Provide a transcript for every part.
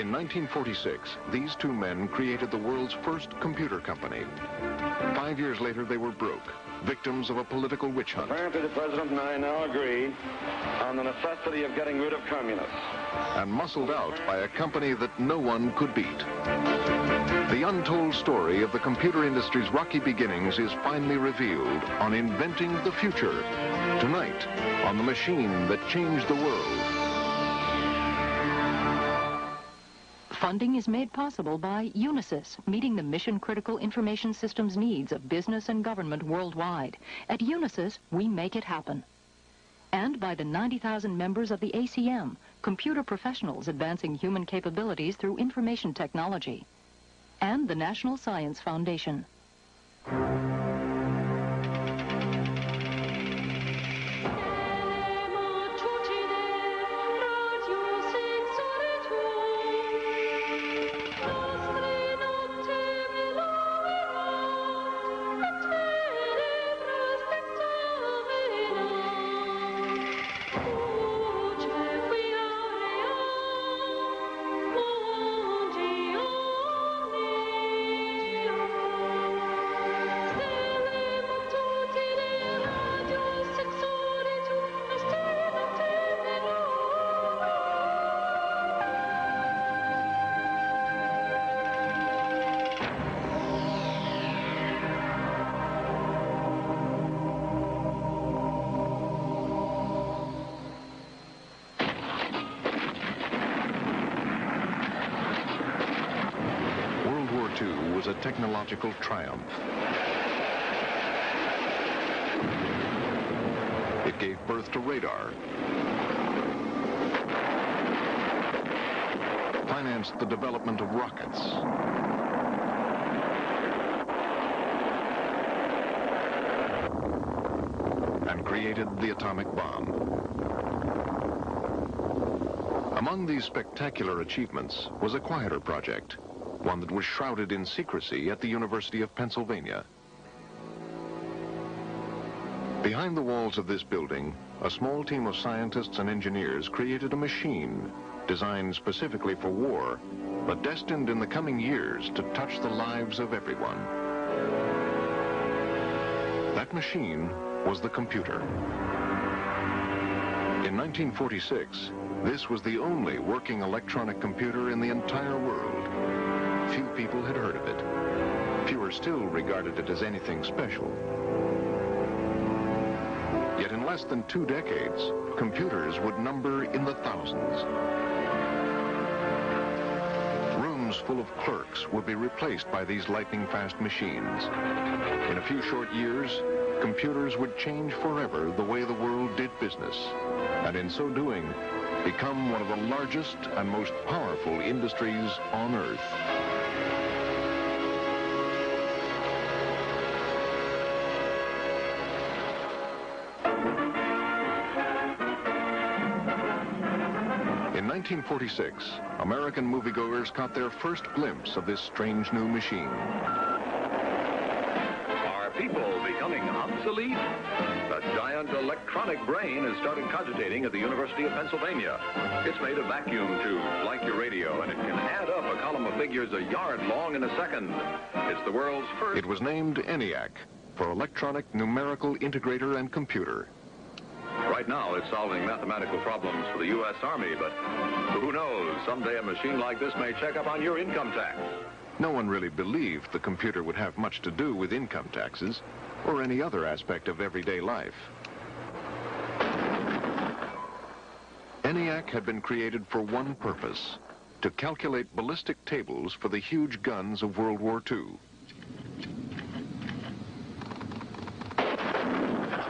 In 1946, these two men created the world's first computer company. 5 years later, they were broke, victims of a political witch hunt. Apparently, the President and I now agree on the necessity of getting rid of communists. And muscled out by a company that no one could beat. The untold story of the computer industry's rocky beginnings is finally revealed on Inventing the Future, tonight on The Machine That Changed the World. Funding is made possible by UNISYS, meeting the mission-critical information systems needs of business and government worldwide. At UNISYS, we make it happen. And by the 90,000 members of the ACM, computer professionals advancing human capabilities through information technology. And the National Science Foundation. Was a technological triumph. It gave birth to radar, financed the development of rockets, and created the atomic bomb. Among these spectacular achievements was a quieter project, one that was shrouded in secrecy at the University of Pennsylvania. Behind the walls of this building, a small team of scientists and engineers created a machine designed specifically for war, but destined in the coming years to touch the lives of everyone. That machine was the computer. In 1946, this was the only working electronic computer in the entire world. Few people had heard of it. Fewer still regarded it as anything special. Yet in less than 2 decades, computers would number in the thousands. Rooms full of clerks would be replaced by these lightning-fast machines. In a few short years, computers would change forever the way the world did business, and in so doing, become one of the largest and most powerful industries on Earth. In 1946, American moviegoers caught their first glimpse of this strange new machine. Are people becoming obsolete? A giant electronic brain has started cogitating at the University of Pennsylvania. It's made a vacuum tube, like your radio, and it can add up a column of figures a yard long in a second. It's the world's first... It was named ENIAC, for Electronic Numerical Integrator and Computer. Right now, it's solving mathematical problems for the U.S. Army, but who knows, someday a machine like this may check up on your income tax. No one really believed the computer would have much to do with income taxes or any other aspect of everyday life. ENIAC had been created for one purpose: to calculate ballistic tables for the huge guns of World War II.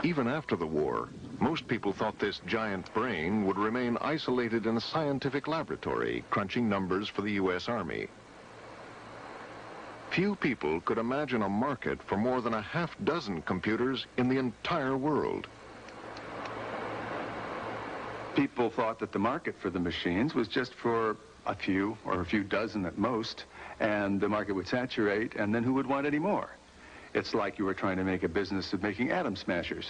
Even after the war, most people thought this giant brain would remain isolated in a scientific laboratory, crunching numbers for the U.S. Army. Few people could imagine a market for more than a half-dozen computers in the entire world. People thought that the market for the machines was just for a few, or a few dozen at most, and the market would saturate, and then who would want any more? It's like you were trying to make a business of making atom smashers.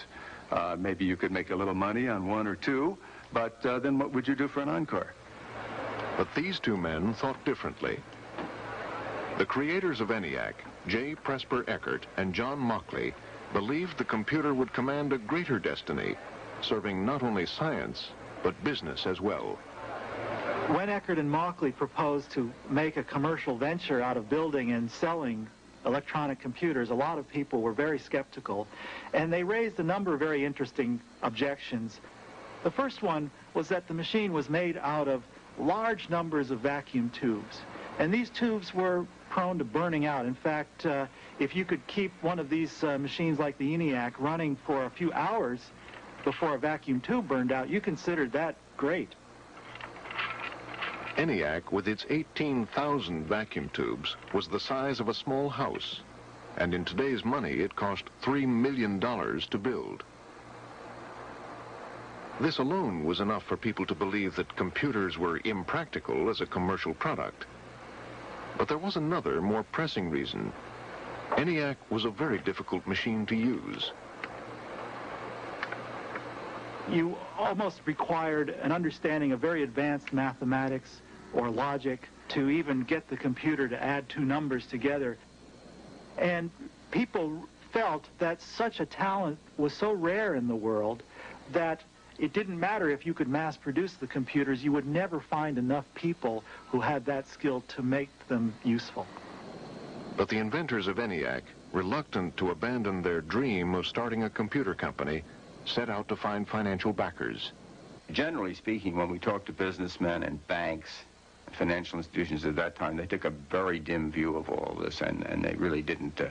Maybe you could make a little money on one or two, but then what would you do for an encore? But these two men thought differently. The creators of ENIAC, J. Presper Eckert and John Mauchly, believed the computer would command a greater destiny, serving not only science, but business as well. When Eckert and Mauchly proposed to make a commercial venture out of building and selling electronic computers, a lot of people were very skeptical, and they raised a number of very interesting objections. The first one was that the machine was made out of large numbers of vacuum tubes, and these tubes were prone to burning out. In fact, if you could keep one of these machines like the ENIAC running for a few hours before a vacuum tube burned out, you considered that great. ENIAC, with its 18,000 vacuum tubes, was the size of a small house, and in today's money it cost $3 million to build. This alone was enough for people to believe that computers were impractical as a commercial product. But there was another, more pressing reason. ENIAC was a very difficult machine to use. You almost required an understanding of very advanced mathematics or logic to even get the computer to add two numbers together. And people felt that such a talent was so rare in the world that it didn't matter if you could mass produce the computers, you would never find enough people who had that skill to make them useful. But the inventors of ENIAC, reluctant to abandon their dream of starting a computer company, set out to find financial backers. Generally speaking, when we talk to businessmen and banks, financial institutions at that time, they took a very dim view of all of this, and they really didn't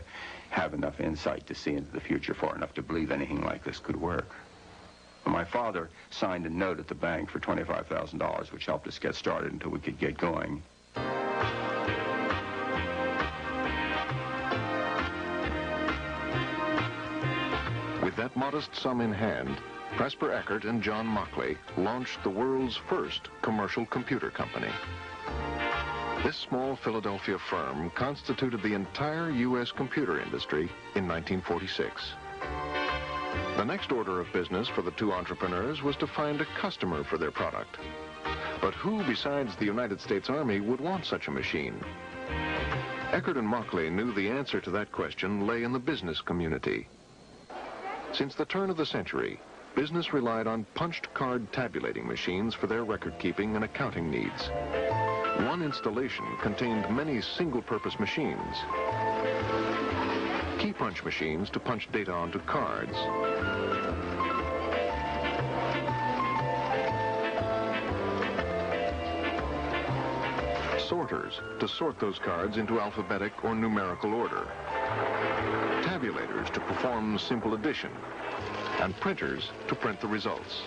have enough insight to see into the future far enough to believe anything like this could work. My father signed a note at the bank for $25,000, which helped us get started until we could get going. With that modest sum in hand, Presper Eckert and John Mauchly launched the world's first commercial computer company. This small Philadelphia firm constituted the entire U.S. computer industry in 1946. The next order of business for the two entrepreneurs was to find a customer for their product. But who besides the United States Army would want such a machine? Eckert and Mauchly knew the answer to that question lay in the business community. Since the turn of the century, business relied on punched card tabulating machines for their record-keeping and accounting needs. One installation contained many single-purpose machines. Key punch machines to punch data onto cards. Sorters to sort those cards into alphabetic or numerical order. Tabulators to perform simple addition. And printers to print the results.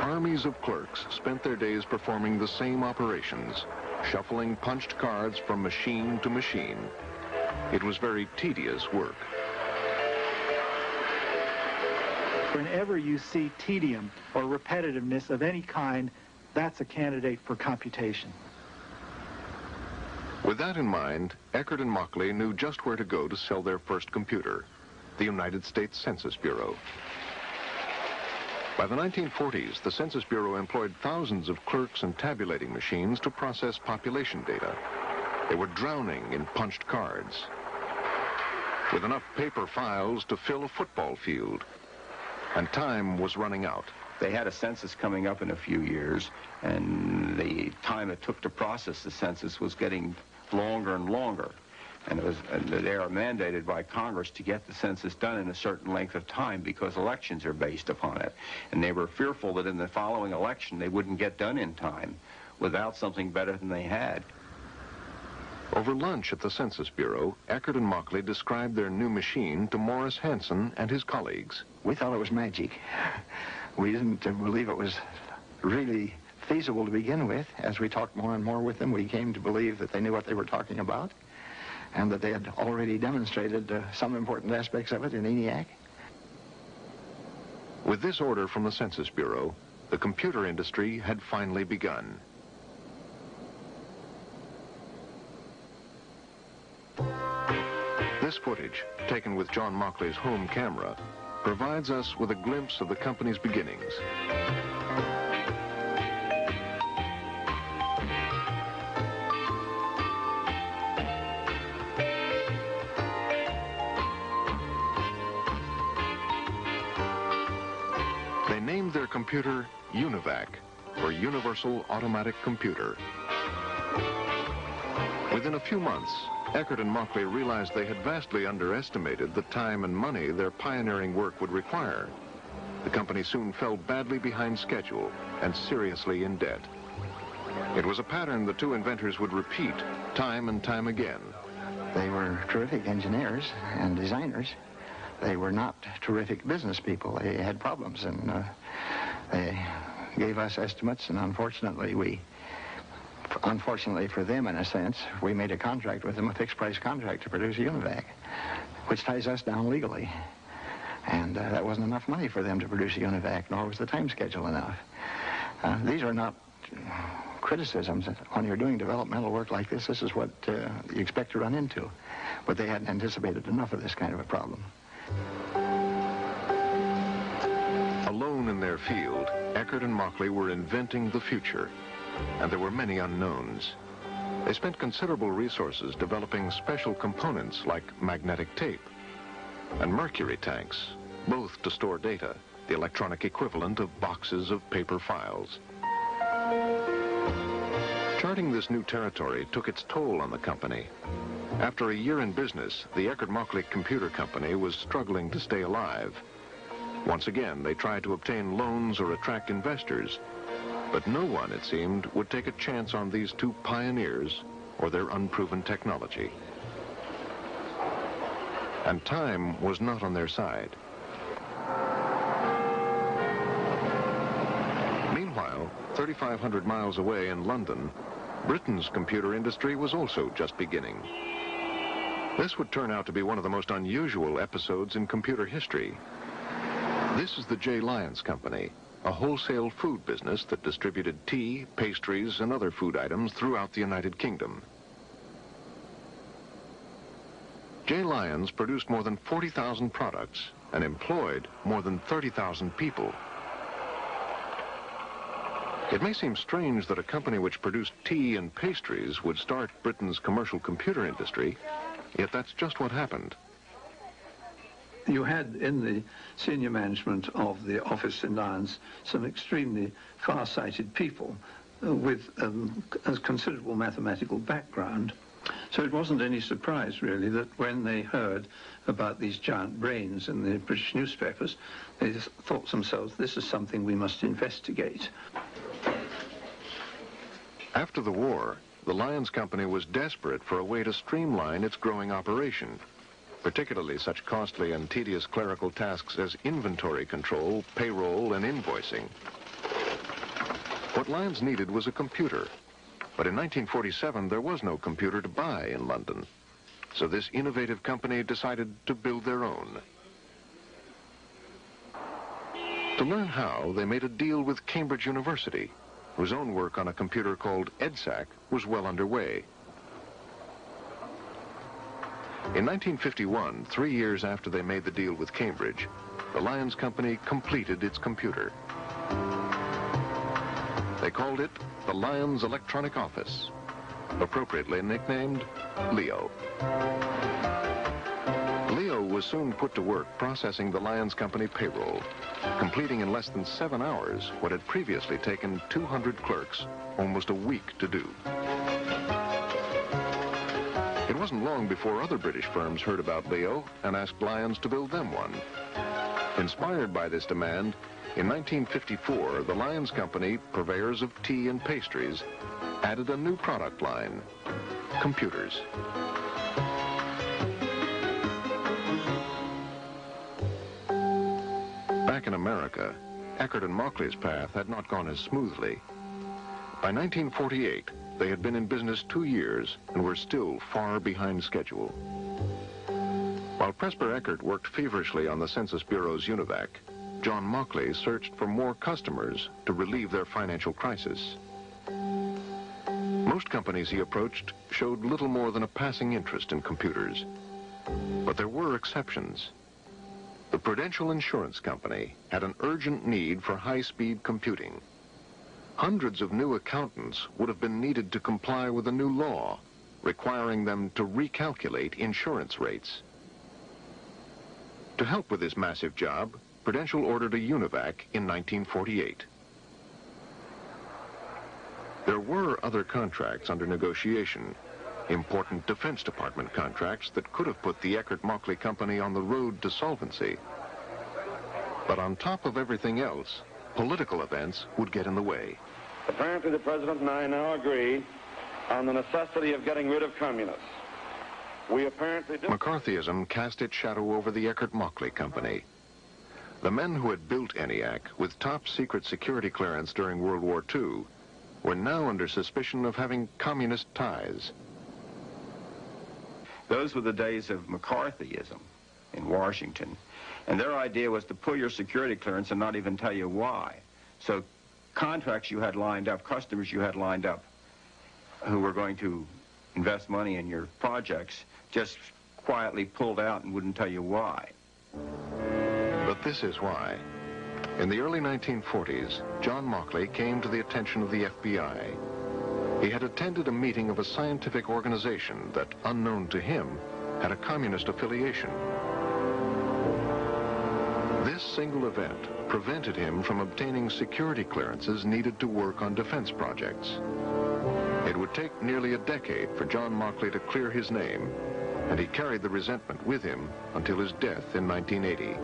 Armies of clerks spent their days performing the same operations, shuffling punched cards from machine to machine. It was very tedious work. Whenever you see tedium or repetitiveness of any kind, that's a candidate for computation. With that in mind, Eckert and Mauchly knew just where to go to sell their first computer, the United States Census Bureau. By the 1940s, the Census Bureau employed thousands of clerks and tabulating machines to process population data. They were drowning in punched cards, with enough paper files to fill a football field. And time was running out. They had a census coming up in a few years, and the time it took to process the census was getting longer and longer. And they are mandated by Congress to get the census done in a certain length of time because elections are based upon it. And they were fearful that in the following election they wouldn't get done in time without something better than they had. Over lunch at the Census Bureau, Eckert and Mauchly described their new machine to Morris Hanson and his colleagues. We thought it was magic. We didn't believe it was really feasible to begin with. As we talked more and more with them, we came to believe that they knew what they were talking about and that they had already demonstrated some important aspects of it in ENIAC. With this order from the Census Bureau, the computer industry had finally begun. This footage, taken with John Mauchly's home camera, provides us with a glimpse of the company's beginnings. They named their computer Univac, or Universal Automatic Computer. Within a few months, Eckert and Mockley realized they had vastly underestimated the time and money their pioneering work would require. The company soon fell badly behind schedule and seriously in debt. It was a pattern the two inventors would repeat time and time again. They were terrific engineers and designers. They were not terrific business people. They had problems, and they gave us estimates, and unfortunately for them, in a sense, we made a contract with them, a fixed-price contract to produce Univac, which ties us down legally. And that wasn't enough money for them to produce a Univac, nor was the time schedule enough. These are not criticisms. When you're doing developmental work like this is what you expect to run into. But they hadn't anticipated enough of this kind of a problem. Alone in their field, Eckert and Mockley were inventing the future, and there were many unknowns. They spent considerable resources developing special components like magnetic tape and mercury tanks, both to store data, the electronic equivalent of boxes of paper files. Charting this new territory took its toll on the company. After a year in business, the Eckert-Mockley Computer Company was struggling to stay alive. Once again, they tried to obtain loans or attract investors, but no one, it seemed, would take a chance on these two pioneers or their unproven technology. And time was not on their side. Meanwhile, 3,500 miles away in London, Britain's computer industry was also just beginning. This would turn out to be one of the most unusual episodes in computer history. This is the J. Lyons Company, a wholesale food business that distributed tea, pastries, and other food items throughout the United Kingdom. J. Lyons produced more than 40,000 products and employed more than 30,000 people. It may seem strange that a company which produced tea and pastries would start Britain's commercial computer industry, yet that's just what happened. You had in the senior management of the office in Lyons some extremely far-sighted people with a considerable mathematical background. So it wasn't any surprise, really, that when they heard about these giant brains in the British newspapers, they just thought to themselves, this is something we must investigate. After the war, the Lyons Company was desperate for a way to streamline its growing operation, particularly such costly and tedious clerical tasks as inventory control, payroll, and invoicing. What Lyons needed was a computer, but in 1947 there was no computer to buy in London, so this innovative company decided to build their own. To learn how, they made a deal with Cambridge University, whose own work on a computer called EDSAC was well underway. In 1951, 3 years after they made the deal with Cambridge, the Lyons Company completed its computer. They called it the Lyons Electronic Office, appropriately nicknamed Leo. Leo was soon put to work processing the Lyons Company payroll, completing in less than 7 hours what had previously taken 200 clerks almost a week to do. It wasn't long before other British firms heard about Leo and asked Lyons to build them one. Inspired by this demand, in 1954, the Lyons Company, purveyors of tea and pastries, added a new product line, computers. Back in America, Eckert and Mockley's path had not gone as smoothly. By 1948, they had been in business 2 years and were still far behind schedule. While Presper Eckert worked feverishly on the Census Bureau's Univac, John Mockley searched for more customers to relieve their financial crisis. Most companies he approached showed little more than a passing interest in computers. But there were exceptions. The Prudential Insurance Company had an urgent need for high-speed computing. Hundreds of new accountants would have been needed to comply with a new law, requiring them to recalculate insurance rates. To help with this massive job, Prudential ordered a Univac in 1948. There were other contracts under negotiation, important Defense Department contracts that could have put the Eckert-Mauchly Company on the road to solvency. But on top of everything else, political events would get in the way. Apparently the President and I now agree on the necessity of getting rid of communists. We apparently do. McCarthyism cast its shadow over the Eckert-Mauchly Company. The men who had built ENIAC with top-secret security clearance during World War II were now under suspicion of having communist ties. Those were the days of McCarthyism in Washington, and their idea was to pull your security clearance and not even tell you why. So contracts you had lined up, customers you had lined up who were going to invest money in your projects just quietly pulled out and wouldn't tell you why. But this is why. In the early 1940s, John Mauchly came to the attention of the FBI. He had attended a meeting of a scientific organization that, unknown to him, had a communist affiliation. This single event prevented him from obtaining security clearances needed to work on defense projects. It would take nearly a decade for John Mauchly to clear his name, and he carried the resentment with him until his death in 1980.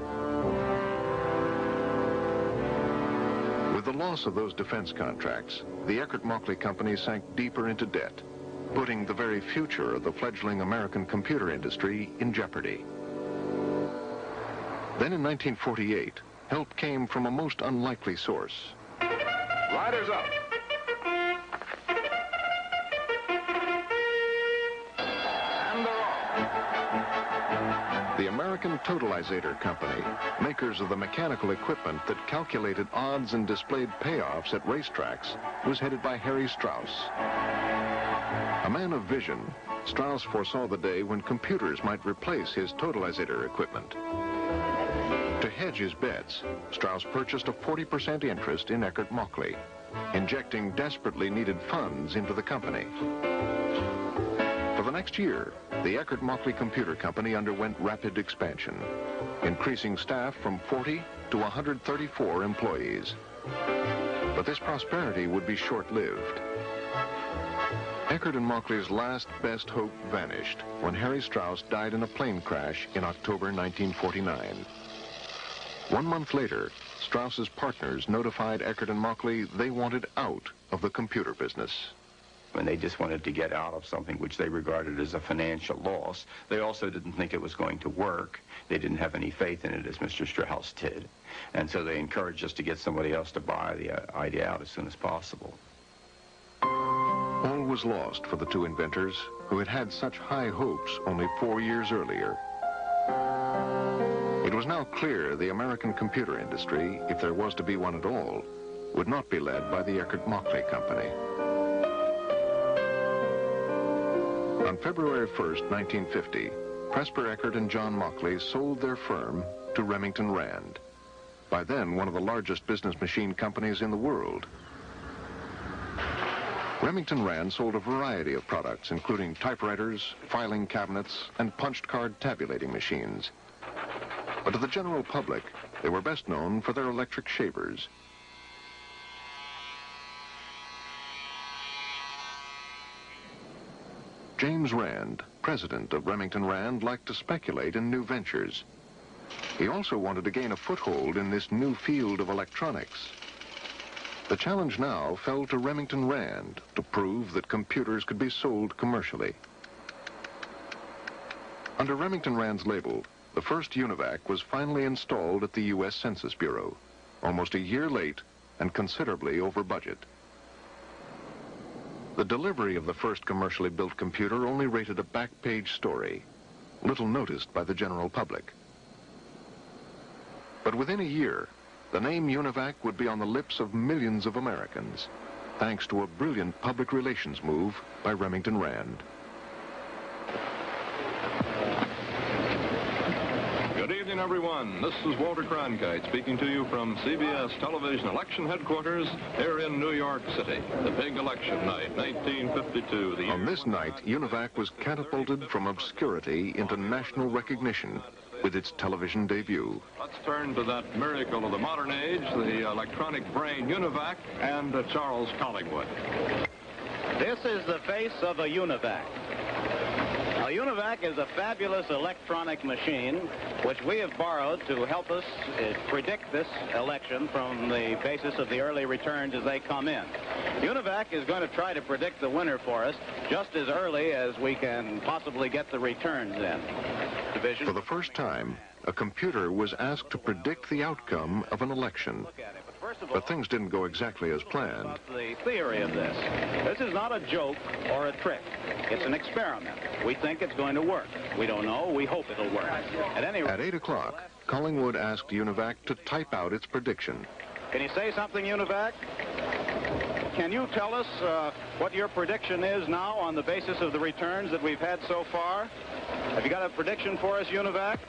With the loss of those defense contracts, the Eckert-Mauchly Company sank deeper into debt, putting the very future of the fledgling American computer industry in jeopardy. Then in 1948, help came from a most unlikely source. Riders up. And they're off. The American Totalizator Company, makers of the mechanical equipment that calculated odds and displayed payoffs at racetracks, was headed by Harry Strauss. A man of vision, Strauss foresaw the day when computers might replace his totalizator equipment. To hedge his bets, Strauss purchased a 40% interest in Eckert-Mauchly, injecting desperately needed funds into the company. For the next year, the Eckert-Mauchly Computer Company underwent rapid expansion, increasing staff from 40 to 134 employees. But this prosperity would be short-lived. Eckert-Mauchly's last best hope vanished when Harry Strauss died in a plane crash in October 1949. 1 month later, Strauss's partners notified Eckert-Mauchly they wanted out of the computer business. When they just wanted to get out of something which they regarded as a financial loss, they also didn't think it was going to work. They didn't have any faith in it, as Mr. Strauss did. And so they encouraged us to get somebody else to buy the idea out as soon as possible. All was lost for the two inventors who had had such high hopes only 4 years earlier. It was now clear the American computer industry, if there was to be one at all, would not be led by the Eckert-Mauchly Company. On February 1st, 1950, Presper Eckert and John Mauchly sold their firm to Remington Rand, by then one of the largest business machine companies in the world. Remington Rand sold a variety of products, including typewriters, filing cabinets, and punched card tabulating machines. But to the general public, they were best known for their electric shavers. James Rand, president of Remington Rand, liked to speculate in new ventures. He also wanted to gain a foothold in this new field of electronics. The challenge now fell to Remington Rand to prove that computers could be sold commercially. Under Remington Rand's label, the first Univac was finally installed at the U.S. Census Bureau, almost a year late and considerably over budget. The delivery of the first commercially built computer only rated a back-page story, little noticed by the general public. But within a year, the name Univac would be on the lips of millions of Americans, thanks to a brilliant public relations move by Remington Rand. Good evening, afternoon, everyone. This is Walter Cronkite speaking to you from CBS Television Election Headquarters here in New York City. The big election night, 1952. On this night, Univac was catapulted from obscurity into national recognition with its television debut. Let's turn to that miracle of the modern age, the electronic brain Univac, and Charles Collingwood. This is the face of a Univac. Now, Univac is a fabulous electronic machine which we have borrowed to help us predict this election from the basis of the early returns as they come in. Univac is going to try to predict the winner for us just as early as we can possibly get the returns in. For the first time, a computer was asked to predict the outcome of an election. But things didn't go exactly as planned. About the theory of this. This is not a joke or a trick. It's an experiment. We think it's going to work. We don't know. We hope it'll work. At any rate, at 8 o'clock, Collingwood asked Univac to type out its prediction. Can you say something, Univac? Can you tell us what your prediction is now on the basis of the returns that we've had so far? Have you got a prediction for us, Univac?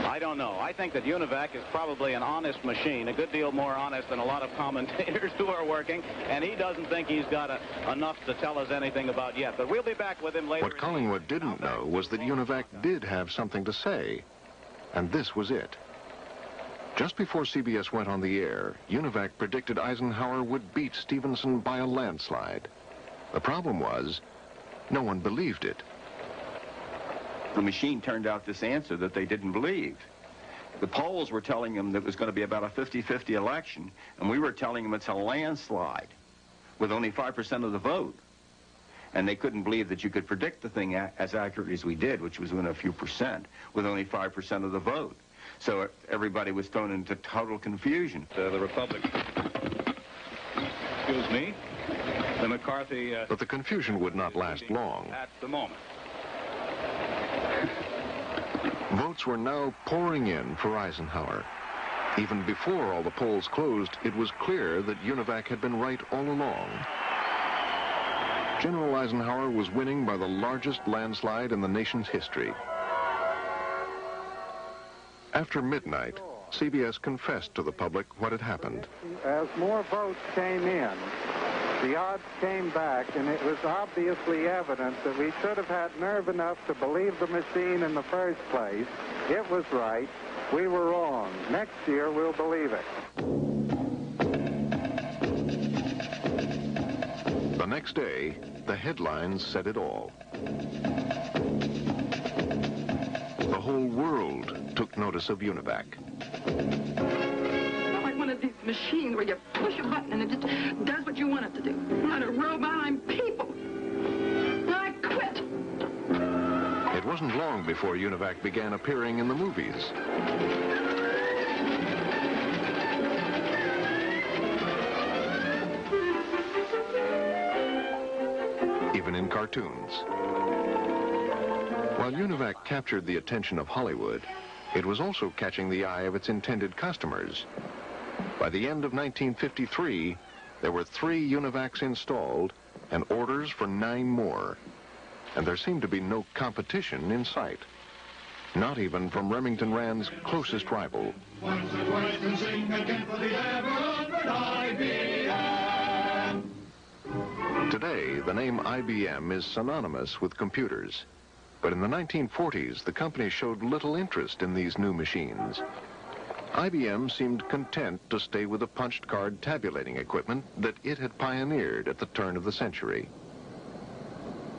I don't know. I think that Univac is probably an honest machine, a good deal more honest than a lot of commentators who are working, and he doesn't think he's got enough to tell us anything about yet. But we'll be back with him later. What Collingwood didn't know was that Univac did have something to say, and this was it. Just before CBS went on the air, Univac predicted Eisenhower would beat Stevenson by a landslide. The problem was, no one believed it. The machine turned out this answer that they didn't believe. The polls were telling them that it was going to be about a 50-50 election, and we were telling them it's a landslide with only 5% of the vote. And they couldn't believe that you could predict the thing as accurately as we did, which was within a few percent, with only 5% of the vote. So everybody was thrown into total confusion. The Republic. Excuse me. The McCarthy... But the confusion would not last long. At the moment. Votes were now pouring in for Eisenhower. Even before all the polls closed, it was clear that Univac had been right all along. General Eisenhower was winning by the largest landslide in the nation's history. After midnight, CBS confessed to the public what had happened. As more votes came in, the odds came back, and it was obviously evident that we should have had nerve enough to believe the machine in the first place. It was right. We were wrong. Next year, we'll believe it. The next day, the headlines said it all. The whole world took notice of Univac. One of these machines where you push a button and it just does what you want it to do. I'm not a robot, I'm people. I quit. It wasn't long before Univac began appearing in the movies. Even in cartoons. While Univac captured the attention of Hollywood, it was also catching the eye of its intended customers. By the end of 1953, there were 3 Univacs installed and orders for 9 more. And there seemed to be no competition in sight. Not even from Remington Rand's closest rival. Today, the name IBM is synonymous with computers. But in the 1940s, the company showed little interest in these new machines. IBM seemed content to stay with the punched card tabulating equipment that it had pioneered at the turn of the century.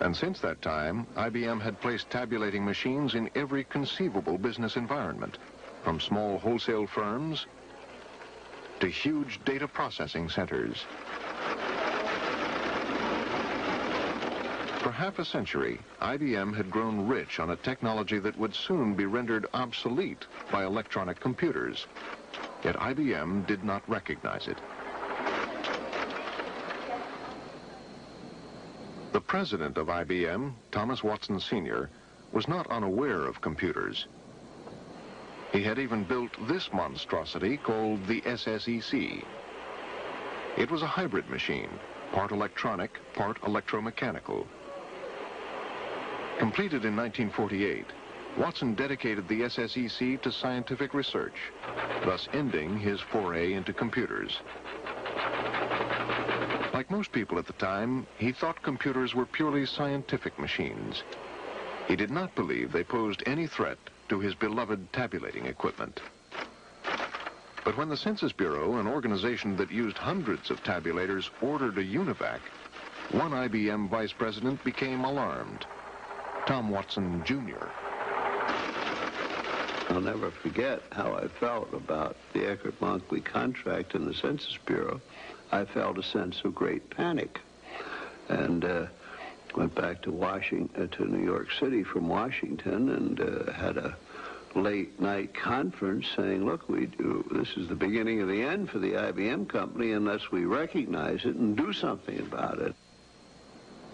And since that time, IBM had placed tabulating machines in every conceivable business environment, from small wholesale firms to huge data processing centers. For half a century, IBM had grown rich on a technology that would soon be rendered obsolete by electronic computers. Yet IBM did not recognize it. The president of IBM, Thomas Watson Sr., was not unaware of computers. He had even built this monstrosity called the SSEC. It was a hybrid machine, part electronic, part electromechanical. Completed in 1948, Watson dedicated the SSEC to scientific research, thus ending his foray into computers. Like most people at the time, he thought computers were purely scientific machines. He did not believe they posed any threat to his beloved tabulating equipment. But when the Census Bureau, an organization that used hundreds of tabulators, ordered a Univac, one IBM vice president became alarmed. Tom Watson, Jr. I'll never forget how I felt about the Eckert-Monkley contract in the Census Bureau. I felt a sense of great panic, and went back to New York City from Washington, and had a late-night conference saying, look, this is the beginning of the end for the IBM company unless we recognize it and do something about it.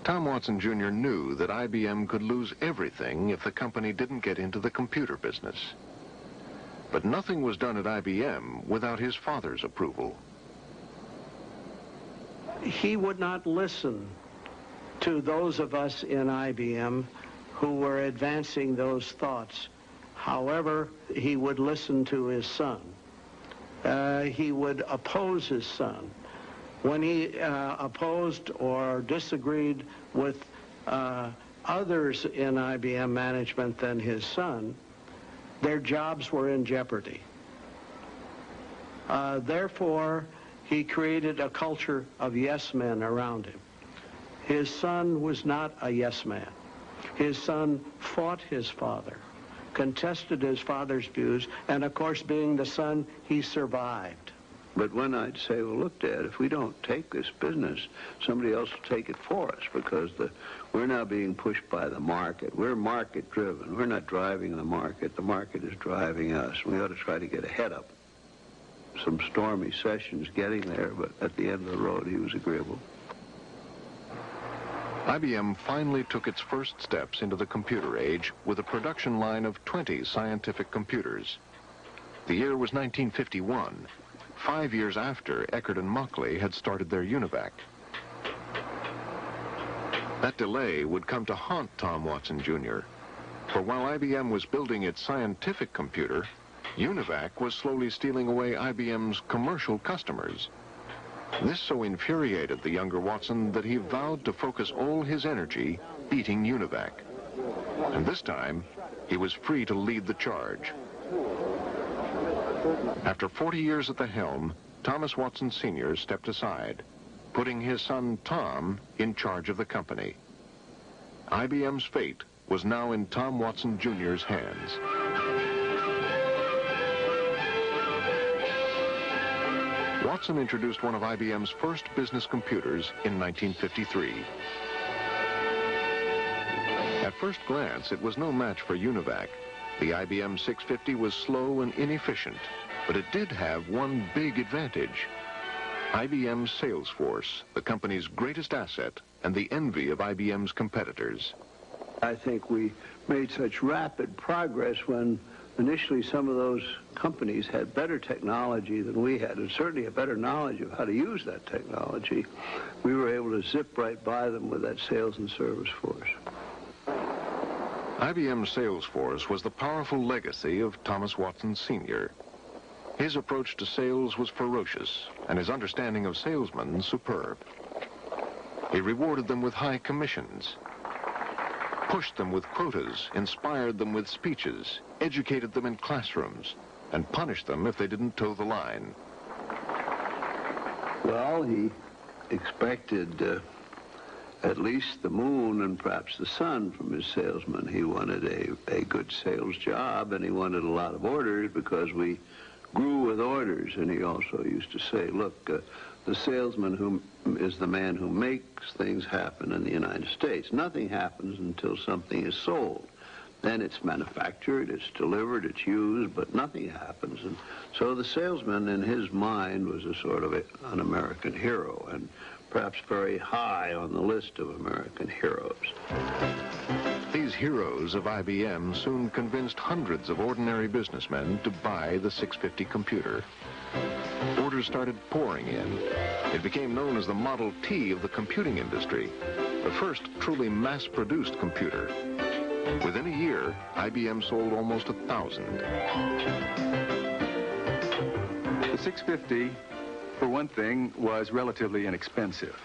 Tom Watson, Jr. knew that IBM could lose everything if the company didn't get into the computer business. But nothing was done at IBM without his father's approval. He would not listen to those of us in IBM who were advancing those thoughts. However, he would listen to his son. He would oppose his son. When he opposed or disagreed with others in IBM management than his son, their jobs were in jeopardy. Therefore, he created a culture of yes men around him. His son was not a yes man. His son fought his father, contested his father's views, and of course, being the son, he survived. But when I'd say, well, look, Dad, if we don't take this business, somebody else will take it for us, because we're now being pushed by the market. We're market-driven. We're not driving the market. The market is driving us. We ought to try to get ahead of it. Some stormy sessions getting there, but at the end of the road, he was agreeable. IBM finally took its first steps into the computer age with a production line of 20 scientific computers. The year was 1951. 5 years after Eckert and Monkley had started their Univac. That delay would come to haunt Tom Watson, Jr. For while IBM was building its scientific computer, Univac was slowly stealing away IBM's commercial customers. This so infuriated the younger Watson that he vowed to focus all his energy beating Univac. And this time, he was free to lead the charge. After 40 years at the helm, Thomas Watson Sr. stepped aside, putting his son Tom in charge of the company. IBM's fate was now in Tom Watson Jr.'s hands. Watson introduced one of IBM's first business computers in 1953. At first glance, it was no match for Univac. The IBM 650 was slow and inefficient, but it did have one big advantage. IBM's sales force, the company's greatest asset and the envy of IBM's competitors. I think we made such rapid progress when initially some of those companies had better technology than we had, and certainly a better knowledge of how to use that technology. We were able to zip right by them with that sales and service force. IBM's sales force was the powerful legacy of Thomas Watson Sr. His approach to sales was ferocious, and his understanding of salesmen superb. He rewarded them with high commissions, pushed them with quotas, inspired them with speeches, educated them in classrooms, and punished them if they didn't toe the line. Well, he expected at least the moon and perhaps the sun from his salesman. He wanted a good sales job, and he wanted a lot of orders because we grew with orders. And he also used to say, look, the salesman who is the man who makes things happen in the United States. Nothing happens until something is sold. Then it's manufactured, it's delivered, it's used, but nothing happens. And so the salesman, in his mind, was a sort of an American hero, and perhaps very high on the list of American heroes. These heroes of IBM soon convinced hundreds of ordinary businessmen to buy the 650 computer. Orders started pouring in. It became known as the Model T of the computing industry, the first truly mass-produced computer. Within a year, IBM sold almost 1,000. The 650, for one thing, was relatively inexpensive.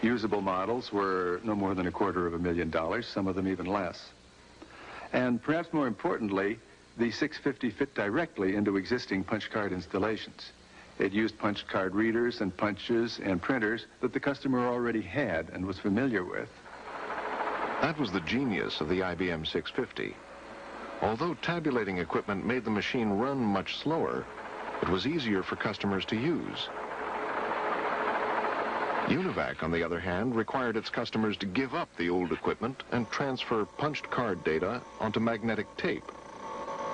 Usable models were no more than $250,000, some of them even less. And perhaps more importantly, the 650 fit directly into existing punch card installations. It used punch card readers and punches and printers that the customer already had and was familiar with. That was the genius of the IBM 650. Although tabulating equipment made the machine run much slower, it was easier for customers to use. Univac, on the other hand, required its customers to give up the old equipment and transfer punched card data onto magnetic tape.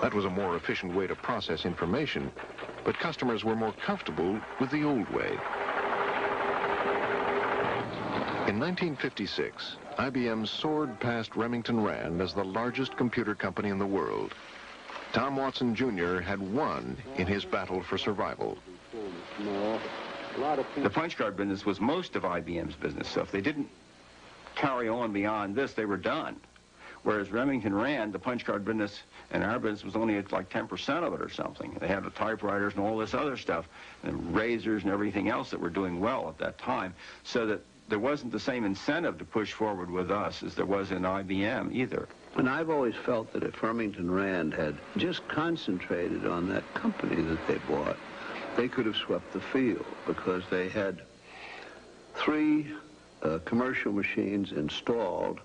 That was a more efficient way to process information, but customers were more comfortable with the old way. In 1956, IBM soared past Remington Rand as the largest computer company in the world. Tom Watson Jr. had won in his battle for survival. The punch card business was most of IBM's business, so if they didn't carry on beyond this, they were done. Whereas Remington Rand, the punch card business, and our business was only at like 10% of it or something. They had the typewriters and all this other stuff, and razors and everything else that were doing well at that time, so that there wasn't the same incentive to push forward with us as there was in IBM either. And I've always felt that if Remington Rand had just concentrated on that company that they bought, they could have swept the field, because they had 3 commercial machines installed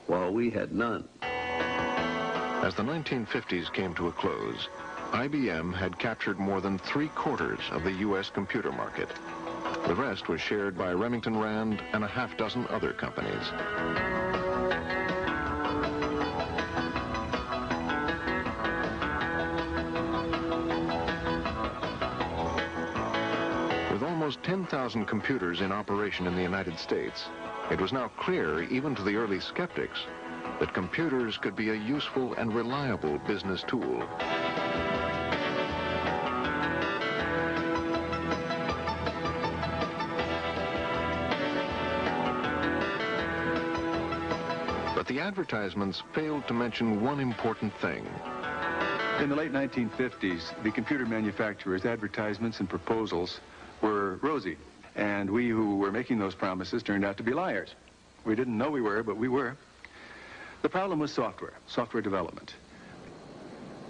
while we had none. As the 1950s came to a close, IBM had captured more than 3/4 of the U.S. computer market. The rest was shared by Remington Rand and a half dozen other companies. With almost 10,000 computers in operation in the United States, it was now clear, even to the early skeptics, that computers could be a useful and reliable business tool. But the advertisements failed to mention one important thing. In the late 1950s, the computer manufacturers' advertisements and proposals were rosy, and we who were making those promises turned out to be liars. We didn't know we were, but we were. The problem was software development.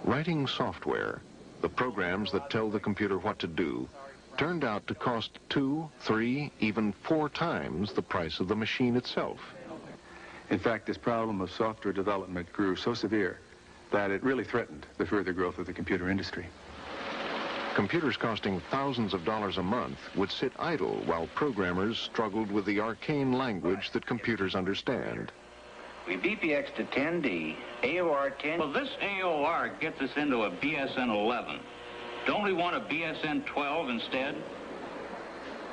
Writing software, the programs that tell the computer what to do, turned out to cost 2, 3, even 4 times the price of the machine itself. In fact, this problem of software development grew so severe that it really threatened the further growth of the computer industry. Computers costing thousands of dollars a month would sit idle while programmers struggled with the arcane language that computers understand. We BPX to 10D, AOR 10. Well, this AOR gets us into a BSN 11. Don't we want a BSN 12 instead?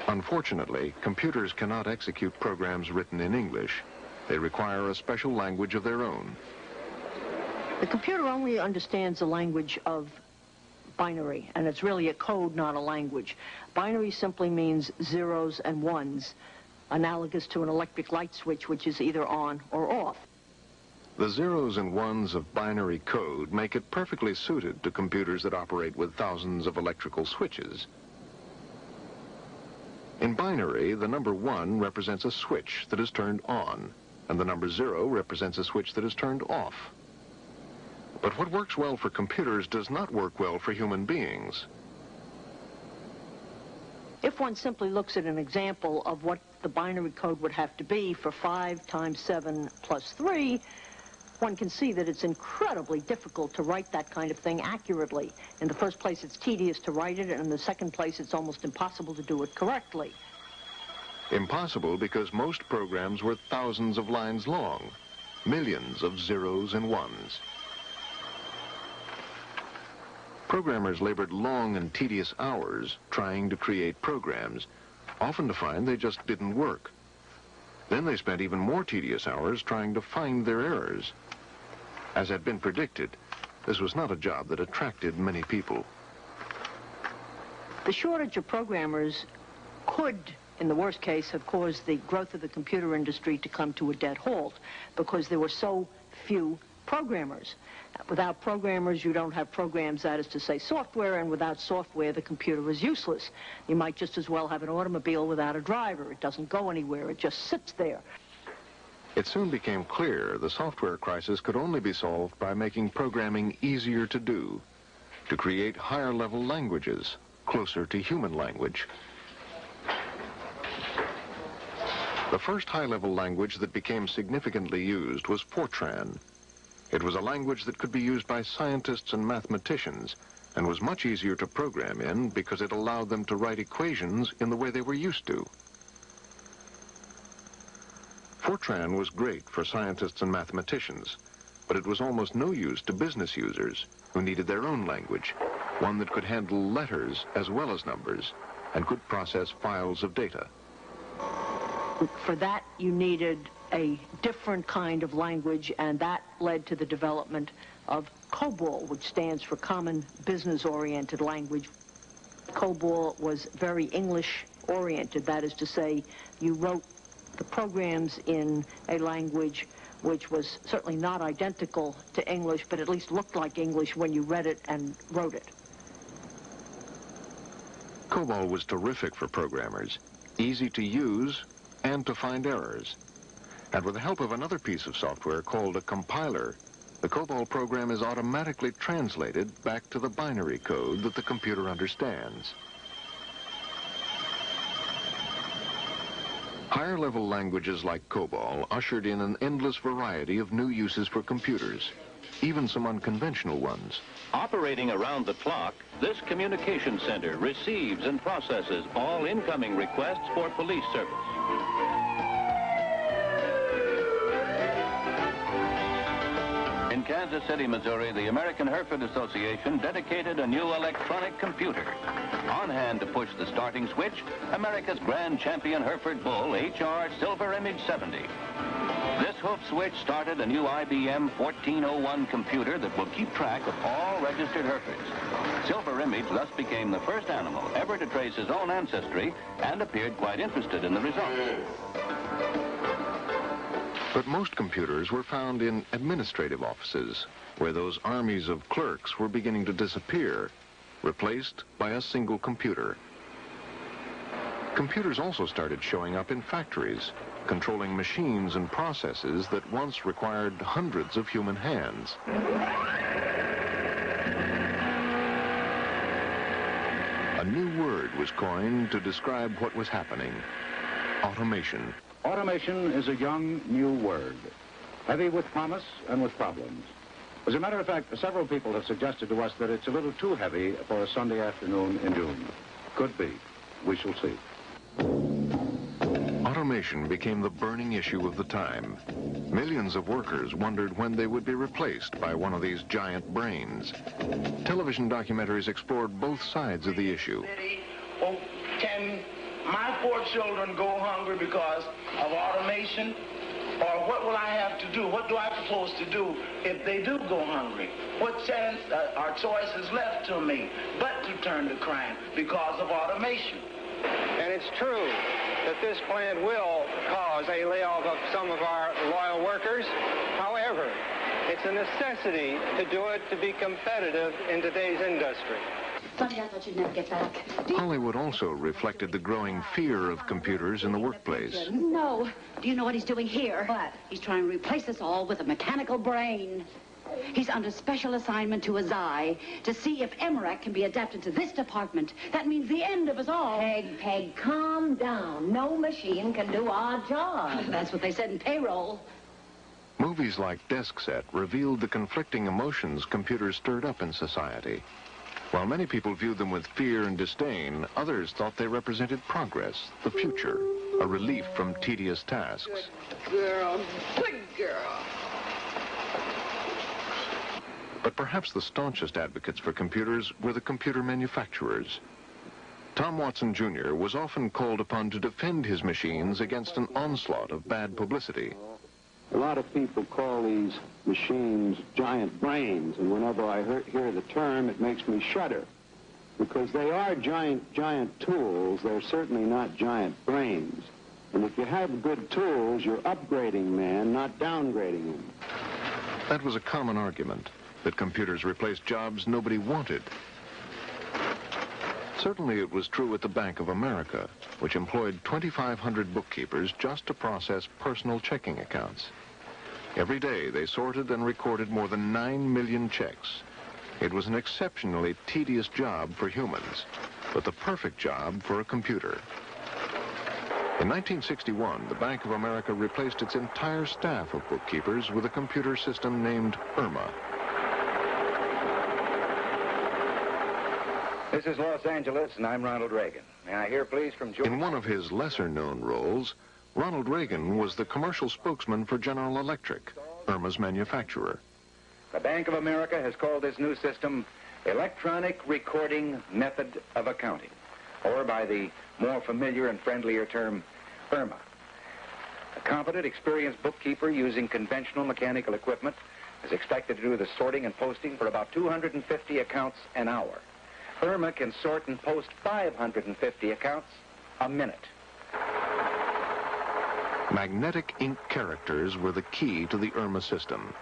Unfortunately, computers cannot execute programs written in English. They require a special language of their own. The computer only understands the language of binary, and it's really a code, not a language. Binary simply means zeros and ones, analogous to an electric light switch, which is either on or off. The zeros and ones of binary code make it perfectly suited to computers that operate with thousands of electrical switches. In binary, the number 1 represents a switch that is turned on, and the number 0 represents a switch that is turned off. But what works well for computers does not work well for human beings. If one simply looks at an example of what the binary code would have to be for 5 times 7 plus 3, one can see that it's incredibly difficult to write that kind of thing accurately. In the first place, it's tedious to write it, and in the second place, it's almost impossible to do it correctly. Impossible because most programs were thousands of lines long, millions of zeros and ones. Programmers labored long and tedious hours trying to create programs, often to find they just didn't work. Then they spent even more tedious hours trying to find their errors. As had been predicted, this was not a job that attracted many people. The shortage of programmers could, in the worst case, have caused the growth of the computer industry to come to a dead halt, because there were so few programmers. Without programmers, you don't have programs, that is to say software, and without software, the computer is useless. You might just as well have an automobile without a driver. It doesn't go anywhere. It just sits there. It soon became clear the software crisis could only be solved by making programming easier to do, to create higher-level languages, closer to human language. The first high-level language that became significantly used was Fortran. It was a language that could be used by scientists and mathematicians and was much easier to program in because it allowed them to write equations in the way they were used to. Fortran was great for scientists and mathematicians, but it was almost no use to business users who needed their own language, one that could handle letters as well as numbers and could process files of data. For that, you needed a different kind of language, and that led to the development of COBOL, which stands for Common Business-Oriented Language. COBOL was very English-oriented, that is to say, you wrote the programs in a language which was certainly not identical to English, but at least looked like English when you read it and wrote it. COBOL was terrific for programmers, easy to use and to find errors. And with the help of another piece of software called a compiler, the COBOL program is automatically translated back to the binary code that the computer understands. Higher-level languages like COBOL ushered in an endless variety of new uses for computers, even some unconventional ones. Operating around the clock, this communication center receives and processes all incoming requests for police service. In Kansas City, Missouri, the American Hereford Association dedicated a new electronic computer. On hand to push the starting switch, America's grand champion Hereford Bull HR Silver Image 70. This hoof switch started a new IBM 1401 computer that will keep track of all registered Herefords. Silver Image thus became the first animal ever to trace his own ancestry and appeared quite interested in the results. But most computers were found in administrative offices, where those armies of clerks were beginning to disappear, replaced by a single computer. Computers also started showing up in factories, controlling machines and processes that once required hundreds of human hands. A new word was coined to describe what was happening: automation. Automation is a young, new word, heavy with promise and with problems. As a matter of fact, several people have suggested to us that it's a little too heavy for a Sunday afternoon in June. Could be. We shall see. Automation became the burning issue of the time. Millions of workers wondered when they would be replaced by one of these giant brains. Television documentaries explored both sides of the issue. Oh, can my 4 children go hungry because of automation? Or what will I have to do? What do I propose to do if they do go hungry? What chance or choice is left to me but to turn to crime because of automation? And it's true that this plant will cause a layoff of some of our loyal workers. However, it's a necessity to do it to be competitive in today's industry. Funny, I thought you'd never get back. Hollywood also reflected the growing fear of computers in the workplace. No. Do you know what he's doing here? What? He's trying to replace us all with a mechanical brain. He's under special assignment to Azai to see if MRAC can be adapted to this department. That means the end of us all. Peg, calm down. No machine can do our job. That's what they said in payroll. Movies like Desk Set revealed the conflicting emotions computers stirred up in society. While many people viewed them with fear and disdain, others thought they represented progress, the future, a relief from tedious tasks. Girl, good girl. But perhaps the staunchest advocates for computers were the computer manufacturers. Tom Watson Jr. was often called upon to defend his machines against an onslaught of bad publicity. A lot of people call these machines giant brains, and whenever I hear the term, it makes me shudder, because they are giant tools. They're certainly not giant brains. And if you have good tools, you're upgrading man, not downgrading him. That was a common argument, that computers replaced jobs nobody wanted. Certainly it was true at the Bank of America, which employed 2,500 bookkeepers just to process personal checking accounts. Every day they sorted and recorded more than 9 million checks. It was an exceptionally tedious job for humans, but the perfect job for a computer. In 1961, the Bank of America replaced its entire staff of bookkeepers with a computer system named IRMA. This is Los Angeles, and I'm Ronald Reagan. May I hear, please, from George? In one of his lesser-known roles, Ronald Reagan was the commercial spokesman for General Electric, IRMA's manufacturer. The Bank of America has called this new system Electronic Recording Method of Accounting, or by the more familiar and friendlier term, IRMA. A competent, experienced bookkeeper using conventional mechanical equipment is expected to do the sorting and posting for about 250 accounts an hour. IRMA can sort and post 550 accounts a minute. Magnetic ink characters were the key to the IRMA system.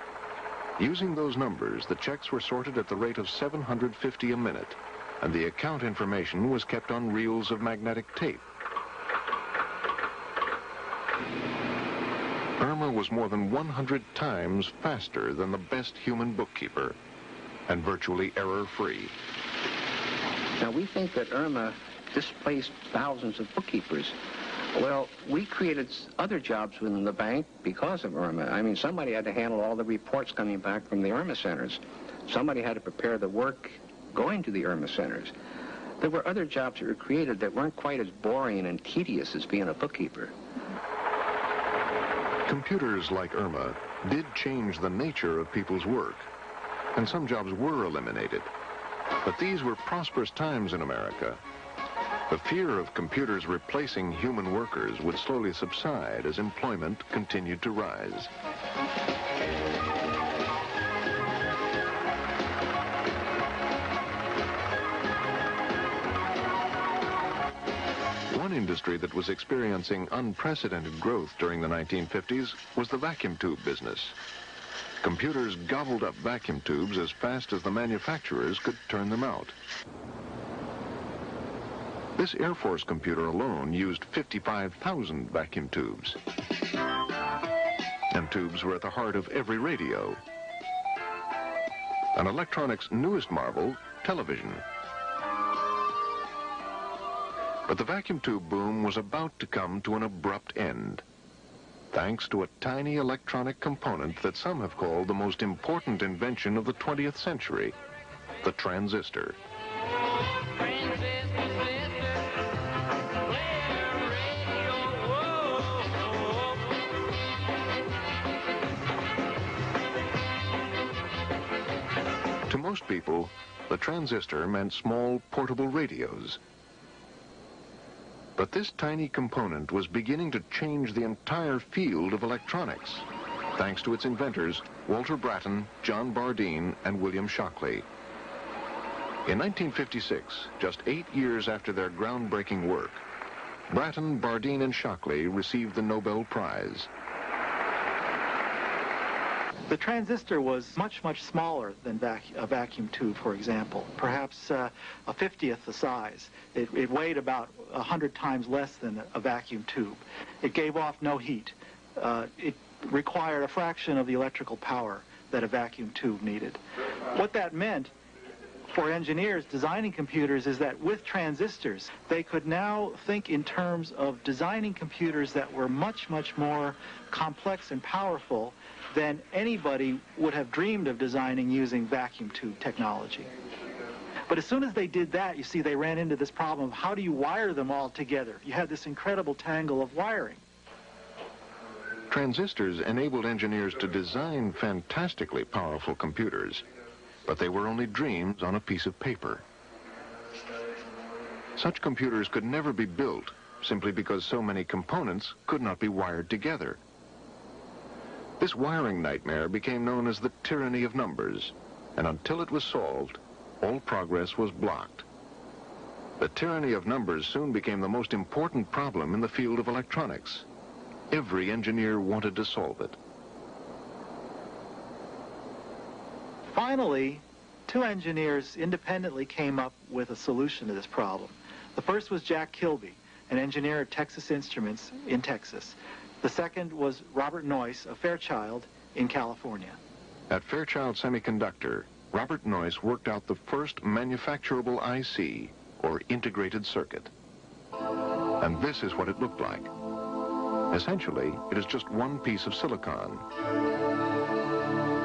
Using those numbers, the checks were sorted at the rate of 750 a minute, and the account information was kept on reels of magnetic tape. IRMA was more than 100 times faster than the best human bookkeeper, and virtually error-free. Now, we think that IRMA displaced thousands of bookkeepers. Well, we created other jobs within the bank because of IRMA. I mean, somebody had to handle all the reports coming back from the IRMA centers. Somebody had to prepare the work going to the IRMA centers. There were other jobs that were created that weren't quite as boring and tedious as being a bookkeeper. Computers like IRMA did change the nature of people's work, and some jobs were eliminated. But these were prosperous times in America. The fear of computers replacing human workers would slowly subside as employment continued to rise. One industry that was experiencing unprecedented growth during the 1950s was the vacuum tube business. Computers gobbled up vacuum tubes as fast as the manufacturers could turn them out. This Air Force computer alone used 55,000 vacuum tubes. And tubes were at the heart of every radio. An electronics' newest marvel, television. But the vacuum tube boom was about to come to an abrupt end, thanks to a tiny electronic component that some have called the most important invention of the 20th century, the transistor. To most people, the transistor meant small portable radios. But this tiny component was beginning to change the entire field of electronics, thanks to its inventors, Walter Brattain, John Bardeen, and William Shockley. In 1956, just 8 years after their groundbreaking work, Brattain, Bardeen, and Shockley received the Nobel Prize. The transistor was much, much smaller than a vacuum tube, for example, perhaps a 50th the size. It weighed about 100 times less than a vacuum tube. It gave off no heat. It required a fraction of the electrical power that a vacuum tube needed. What that meant for engineers designing computers is that with transistors, they could now think in terms of designing computers that were much, much more complex and powerful than anybody would have dreamed of designing using vacuum tube technology. But as soon as they did that, you see, they ran into this problem of how do you wire them all together? You had this incredible tangle of wiring. Transistors enabled engineers to design fantastically powerful computers, but they were only dreams on a piece of paper. Such computers could never be built simply because so many components could not be wired together. This wiring nightmare became known as the tyranny of numbers, and until it was solved, all progress was blocked. The tyranny of numbers soon became the most important problem in the field of electronics. Every engineer wanted to solve it. Finally, two engineers independently came up with a solution to this problem. The first was Jack Kilby, an engineer at Texas Instruments in Texas. The second was Robert Noyce of Fairchild in California. At Fairchild Semiconductor, Robert Noyce worked out the first manufacturable IC, or integrated circuit. And this is what it looked like. Essentially, it is just one piece of silicon.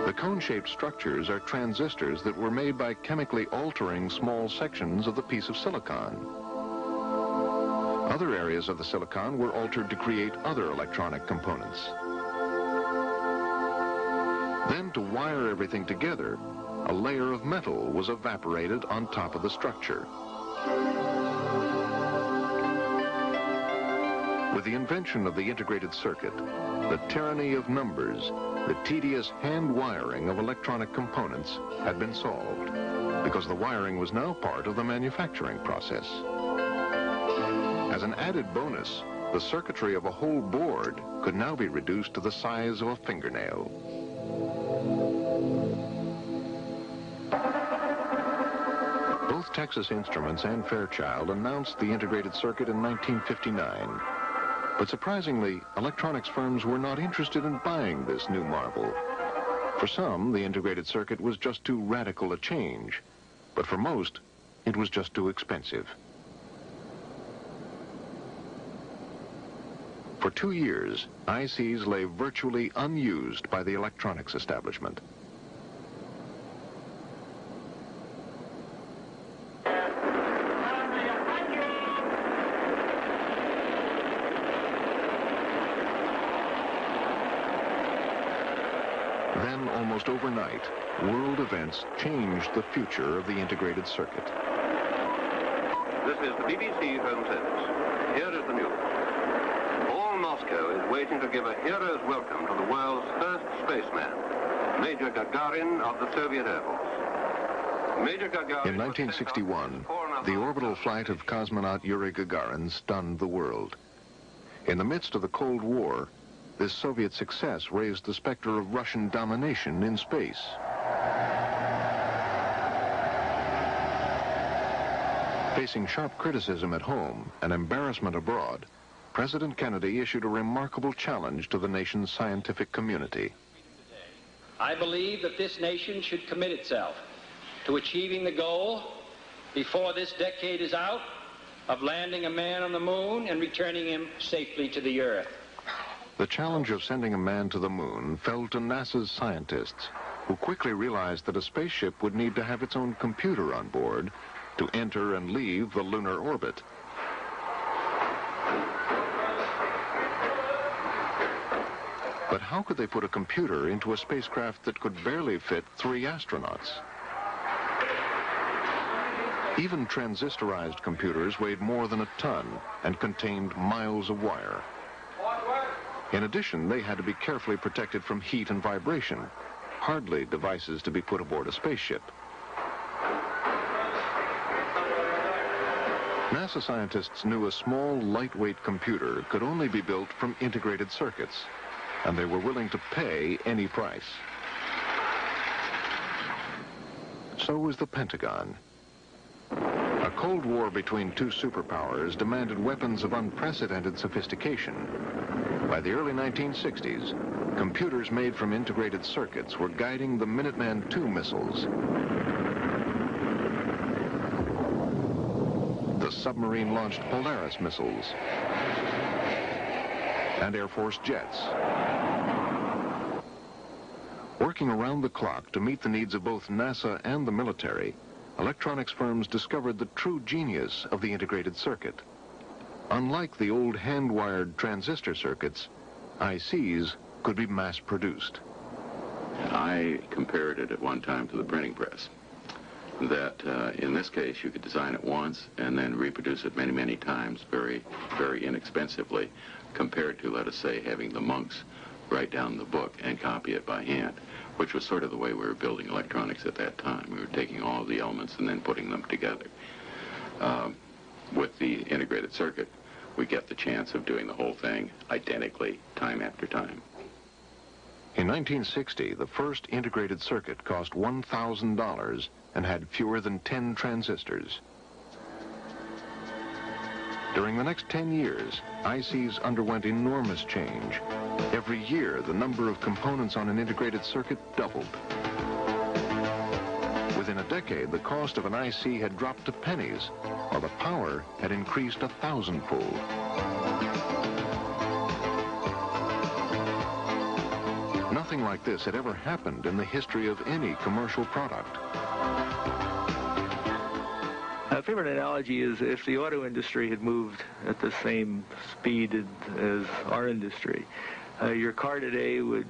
The cone-shaped structures are transistors that were made by chemically altering small sections of the piece of silicon. Other areas of the silicon were altered to create other electronic components. Then, to wire everything together, a layer of metal was evaporated on top of the structure. With the invention of the integrated circuit, the tyranny of numbers, the tedious hand wiring of electronic components had been solved, because the wiring was now part of the manufacturing process. As an added bonus, the circuitry of a whole board could now be reduced to the size of a fingernail. Both Texas Instruments and Fairchild announced the integrated circuit in 1959. But surprisingly, electronics firms were not interested in buying this new marvel. For some, the integrated circuit was just too radical a change. But for most, it was just too expensive. For 2 years, ICs lay virtually unused by the electronics establishment. Then, almost overnight, world events changed the future of the integrated circuit. This is the BBC Home Service. Here is the news. All Moscow is waiting to give a hero's welcome to the world's first spaceman, Major Gagarin of the Soviet Air Force. Major Gagarin... In 1961, the orbital flight of cosmonaut Yuri Gagarin stunned the world. In the midst of the Cold War, this Soviet success raised the specter of Russian domination in space. Facing sharp criticism at home and embarrassment abroad, President Kennedy issued a remarkable challenge to the nation's scientific community. I believe that this nation should commit itself to achieving the goal, before this decade is out, of landing a man on the moon and returning him safely to the Earth. The challenge of sending a man to the moon fell to NASA's scientists, who quickly realized that a spaceship would need to have its own computer on board to enter and leave the lunar orbit. But how could they put a computer into a spacecraft that could barely fit 3 astronauts? Even transistorized computers weighed more than a ton and contained miles of wire. In addition, they had to be carefully protected from heat and vibration, hardly devices to be put aboard a spaceship. NASA scientists knew a small, lightweight computer could only be built from integrated circuits, and they were willing to pay any price. So was the Pentagon. A Cold War between 2 superpowers demanded weapons of unprecedented sophistication. By the early 1960s, computers made from integrated circuits were guiding the Minuteman II missiles, the submarine-launched Polaris missiles, and Air Force jets. Working around the clock to meet the needs of both NASA and the military, electronics firms discovered the true genius of the integrated circuit. Unlike the old hand-wired transistor circuits, ICs could be mass-produced. I compared it at one time to the printing press. That in this case, you could design it once and then reproduce it many, many times very, very inexpensively, compared to, let us say, having the monks write down the book and copy it by hand, which was sort of the way we were building electronics at that time. We were taking all of the elements and then putting them together. With the integrated circuit, we get the chance of doing the whole thing identically, time after time. In 1960, the first integrated circuit cost $1,000 and had fewer than 10 transistors. During the next 10 years, ICs underwent enormous change. Every year, the number of components on an integrated circuit doubled. Within a decade, the cost of an IC had dropped to pennies, while the power had increased 1,000-fold. Nothing like this had ever happened in the history of any commercial product. A favorite analogy is if the auto industry had moved at the same speed as our industry. Your car today would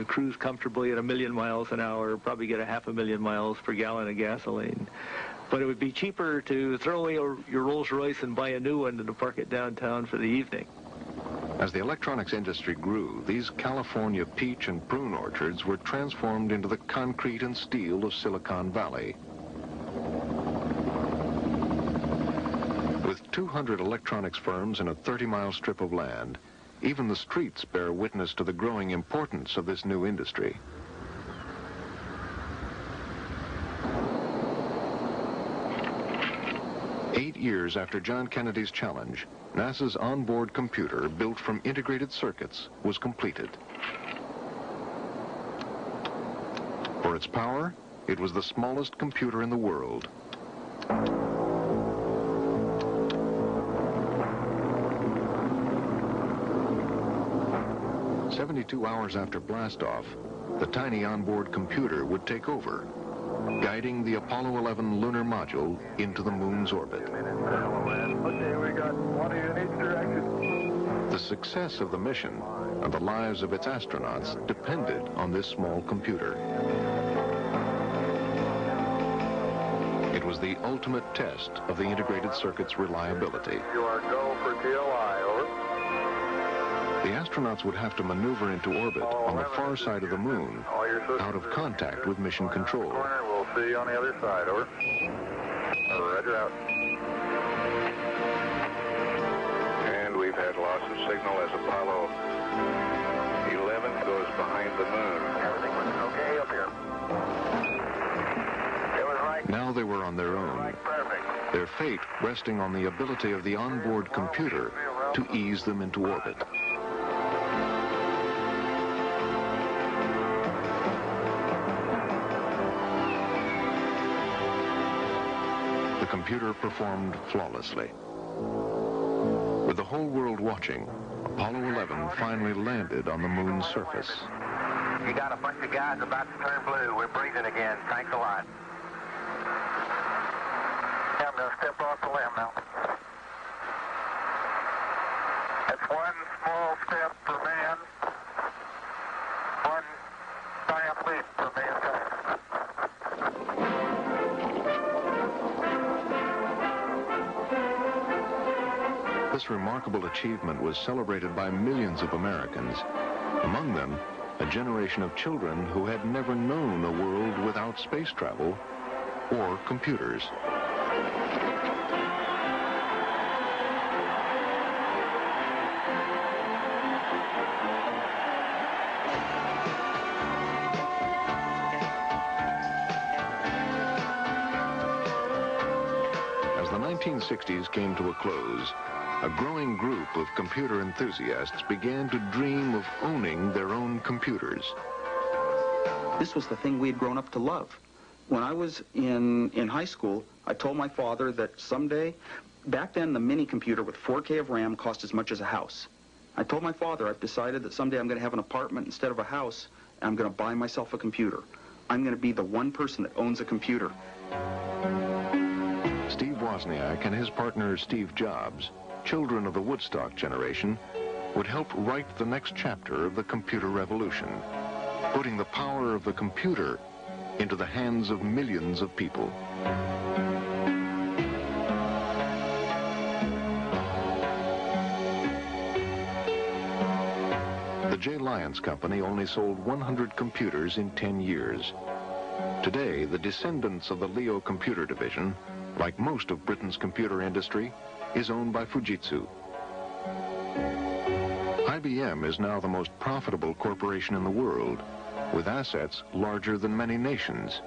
cruise comfortably at 1 million miles an hour, probably get 500,000 miles per gallon of gasoline. But it would be cheaper to throw away your Rolls Royce and buy a new one than to park it downtown for the evening. As the electronics industry grew, these California peach and prune orchards were transformed into the concrete and steel of Silicon Valley. With 200 electronics firms in a 30-mile strip of land, even the streets bear witness to the growing importance of this new industry. Eight years after John Kennedy's challenge, NASA's onboard computer, built from integrated circuits, was completed. For its power, it was the smallest computer in the world. 72 hours after blastoff, the tiny onboard computer would take over, guiding the Apollo 11 lunar module into the moon's orbit. Okay, we got one in each direction. The success of the mission and the lives of its astronauts depended on this small computer. It was the ultimate test of the integrated circuit's reliability. You are go for TLI, over. The astronauts would have to maneuver into orbit on the far side of the moon, out of contact with mission control. We'll see you on the other side, over. Roger out. And we've had loss of signal as Apollo 11 goes behind the moon. Everything was okay up here. It was right. Now they were on their own, their fate resting on the ability of the onboard computer to ease them into orbit. The computer performed flawlessly. With the whole world watching, Apollo 11 finally landed on the moon's surface. You got a bunch of guys about to turn blue. We're breathing again. Thanks a lot. Yeah, I'm going to step off the limb now. That's one small step for man, one giant leap for mankind. This remarkable achievement was celebrated by millions of Americans, among them a generation of children who had never known a world without space travel or computers. As the 1960s came to a close, a growing group of computer enthusiasts began to dream of owning their own computers. This was the thing we had grown up to love. When I was in high school, I told my father that someday, back then the mini computer with 4K of RAM cost as much as a house. I told my father, I've decided that someday I'm going to have an apartment instead of a house, and I'm going to buy myself a computer. I'm going to be the one person that owns a computer. Steve Wozniak and his partner Steve Jobs, children of the Woodstock generation, would help write the next chapter of the computer revolution, putting the power of the computer into the hands of millions of people. The J. Lyons Company only sold 100 computers in 10 years. Today, the descendants of the Leo Computer Division, like most of Britain's computer industry, is owned by Fujitsu. IBM is now the most profitable corporation in the world, with assets larger than many nations.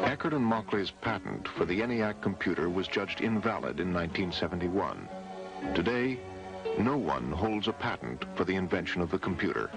Eckert and Mauchly's patent for the ENIAC computer was judged invalid in 1971. Today, no one holds a patent for the invention of the computer.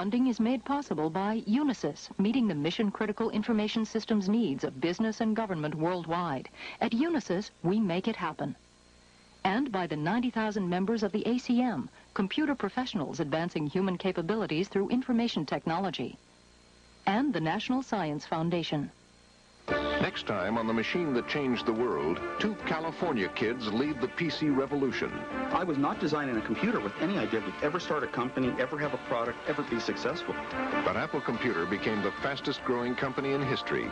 Funding is made possible by UNISYS, meeting the mission-critical information systems needs of business and government worldwide. At UNISYS, we make it happen. And by the 90,000 members of the ACM, computer professionals advancing human capabilities through information technology. And the National Science Foundation. Next time on The Machine That Changed the World, two California kids lead the PC revolution. I was not designing a computer with any idea we'd ever start a company, ever have a product, ever be successful. But Apple Computer became the fastest-growing company in history.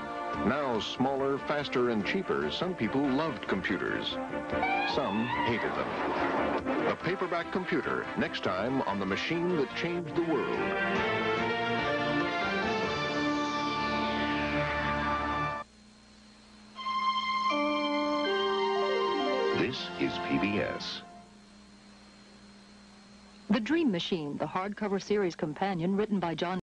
Now, smaller, faster, and cheaper, some people loved computers. Some hated them. A paperback computer, next time on The Machine That Changed the World. This is PBS. The Dream Machine, the hardcover series companion written by John